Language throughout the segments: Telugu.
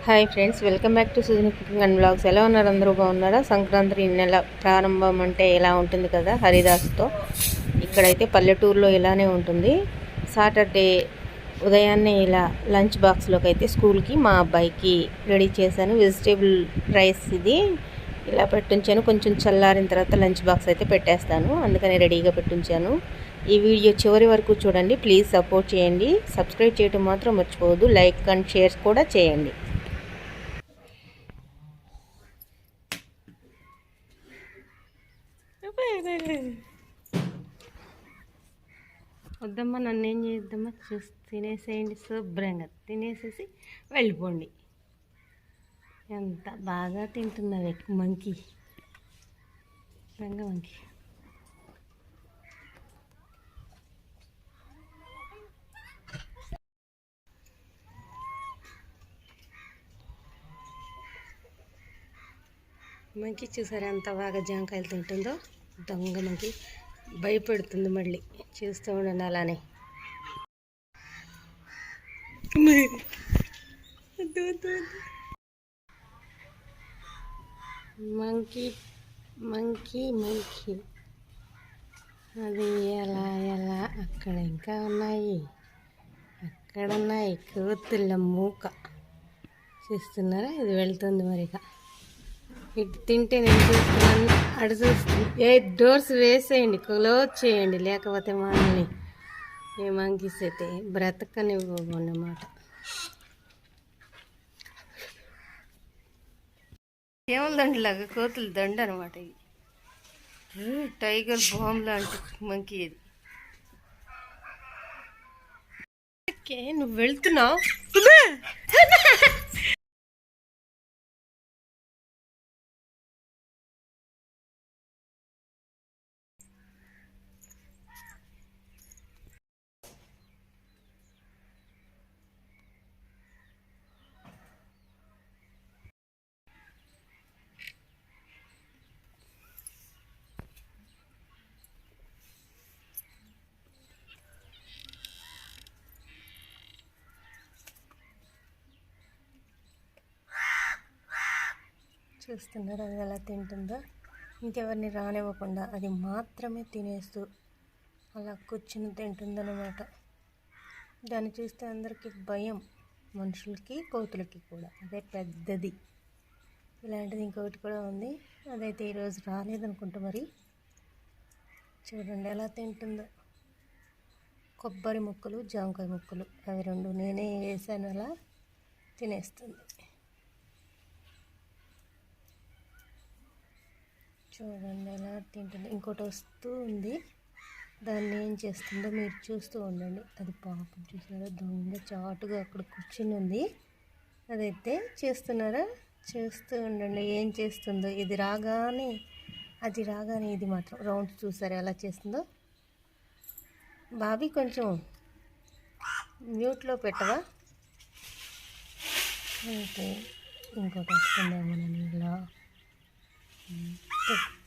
Hi friends, welcome back to Sujani cooking and blogs. ఎలా ఉన్నారు? అందరూ బాగున్నారా? సంక్రాంతి నెల ప్రారంభం అంటే ఎలా ఉంటుంది కదా, హరిదాస్తో. ఇక్కడైతే పల్లెటూరులో ఇలానే ఉంటుంది. సాటర్డే ఉదయాన్నే ఇలా లంచ్ బాక్స్లోకి అయితే స్కూల్కి మా అబ్బాయికి రెడీ చేశాను. వెజిటేబుల్ రైస్ ఇది ఇలా పెట్టించాను. కొంచెం చల్లారిన తర్వాత లంచ్ బాక్స్ అయితే పెట్టేస్తాను, అందుకని రెడీగా పెట్టించాను. ఈ వీడియో చివరి వరకు చూడండి. ప్లీజ్ సపోర్ట్ చేయండి. సబ్స్క్రైబ్ చేయడం మాత్రం మర్చిపోవద్దు. లైక్ అండ్ షేర్ కూడా చేయండి. వద్దమ్మా, నన్ను ఏం చేద్దామా, తినేసేయండి. శుభ్రంగా తినేసేసి వెళ్ళిపోండి. ఎంత బాగా తింటున్నావు మంకీ, రంగ మంకీ. మంకీ చూసారా ఎంత బాగా జాంకాయలు తింటుందో. దొంగ మంకీ భయపెడుతుంది. మళ్ళీ చూస్తూ ఉండండి అలానే. మంకీ మంకీ మంకీ అది ఎలా ఎలా అక్కడ ఇంకా ఉన్నాయి, అక్కడ ఉన్నాయి కోతుల మూక. చూస్తున్నారా? ఇది వెళ్తుంది మరిగా. ఇటు తింటే నేను చూస్తున్నాను, అటు చూస్తుంది. డోర్స్ వేసేయండి, క్లోజ్ చేయండి, లేకపోతే మనల్ని ఏ మంకీస్ అయితే బ్రతకనివ్వన్నమాట. కేవలం దండలాగా కోతులు దండ అనమాట. ఇది టైగర్ బాంబ్ లాంటి మంకీ ఇది. నువ్వు వెళ్తున్నావు. చూస్తున్నారా అది ఎలా తింటుందో? ఇంకెవరిని రానివ్వకుండా అది మాత్రమే తినేస్తూ అలా కూర్చుని తింటుందన్నమాట. దాన్ని చూస్తే అందరికీ భయం, మనుషులకి కోతులకి కూడా. అదే పెద్దది. ఇలాంటిది ఇంకొకటి కూడా ఉంది, అదైతే ఈరోజు రాలేదనుకుంటా. మరి చూడండి ఎలా తింటుందో. కొబ్బరి ముక్కలు, జామకాయ ముక్కలు అవి రెండు నేనే వేసాను, అలా తినేస్తుంది. చూడండి ఎలా తింటుంది. ఇంకోటి వస్తూ ఉంది, దాన్ని ఏం చేస్తుందో మీరు చూస్తూ ఉండండి. అది పాపం చూసారా, దొంగ చాటుగా అక్కడ కూర్చుని ఉంది. అదైతే చేస్తున్నారా, చేస్తూ ఉండండి ఏం చేస్తుందో. ఇది రాగానే అది రాగానే ఇది మాత్రం రౌండ్స్ చూసారా ఎలా చేస్తుందో. బాబీ కొంచెం మ్యూట్లో పెట్టవా? అయితే ఇంకోటి వస్తుందేమో. నేను ఇలా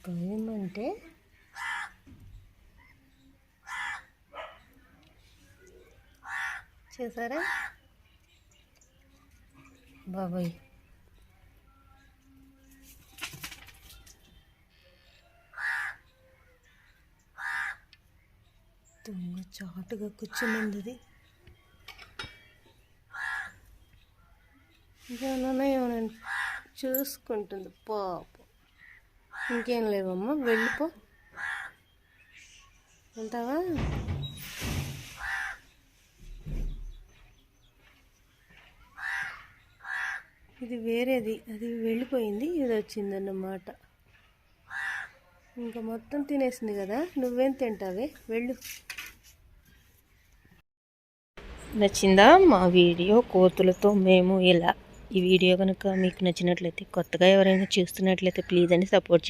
భయమంటే చూసారా బాబాయ్. దొంగ చాటుగా కూర్చున్నది ఇది. ఏమన్నా చూసుకుంటుంది పాప. ఇంకేం లేవమ్మా, వెళ్ళిపో. వెళ్తావా? ఇది వేరేది, అది వెళ్ళిపోయింది, ఇది వచ్చిందన్నమాట. ఇంకా మొత్తం తినేసింది కదా, నువ్వేం తింటావే, వెళ్ళు. నచ్చిందా మా వీడియో? కోతులతో మేము ఇలా. ఈ వీడియో కనుక మీకు నచ్చినట్లయితే, కొత్తగా ఎవరైనా చూస్తున్నట్లయితే ప్లీజ్ అని సపోర్ట్